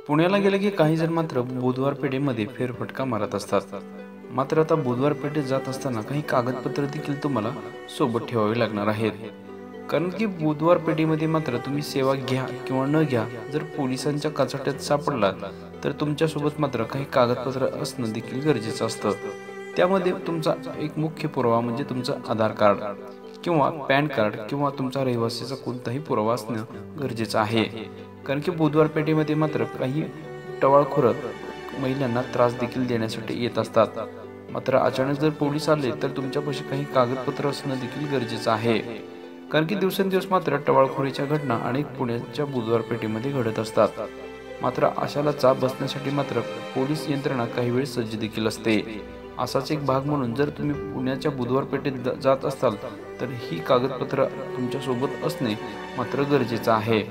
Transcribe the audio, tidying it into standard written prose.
पुण्याला गेले की काही जण मात्र बुधवार पेठेमध्ये फेरफटका मारत असतात। मात्र आता बुधवार पेठेत जात असताना काही कागदपत्र देखील तुम्हाला सोबत ठेवावी लागणार आहेत। कारण की बुधवार पेठेमध्ये मात्र तुम्ही सेवा घ्या किंवा न घ्या, जर पोलिसांच्या कचाट्यात सापडलात तर तुमच्यासोबत मात्र काही कागदपत्र असणं देखील गरजेचं असतं। त्यामध्ये तुमचा एक मुख्य पुरावा म्हणजे तुमचं आधार कार्ड किंवा पॅन कार्ड किंवा तुमचा रहिवासीचा कोणताही पुरावा असणं गरजेचं आहे। कारण की बुधवार पेठेमध्ये मात्र काही टवाळखोर महिलांना त्रास देखील देण्यासाठी येत असतात। मात्र अचानक जर पोलीस आले तर तुमच्यापाशी काही कागदपत्र असणं देखील गरजेचं आहे। कारण की दिवसेंदिवस मात्र टवाळखोरीच्या घटना अनेक पुण्याच्या बुधवार पेठेमध्ये घडत असतात। मात्र अशाला चाप बसण्यासाठी मात्र पोलीस यंत्रणा काही वेळ सज्ज देखील असते। असाच एक भाग म्हणून जर तुम्ही पुण्याच्या बुधवार पेठेत जात असाल तर ही कागदपत्र तुमच्या सोबत असणे मात्र गरजेचं आहे।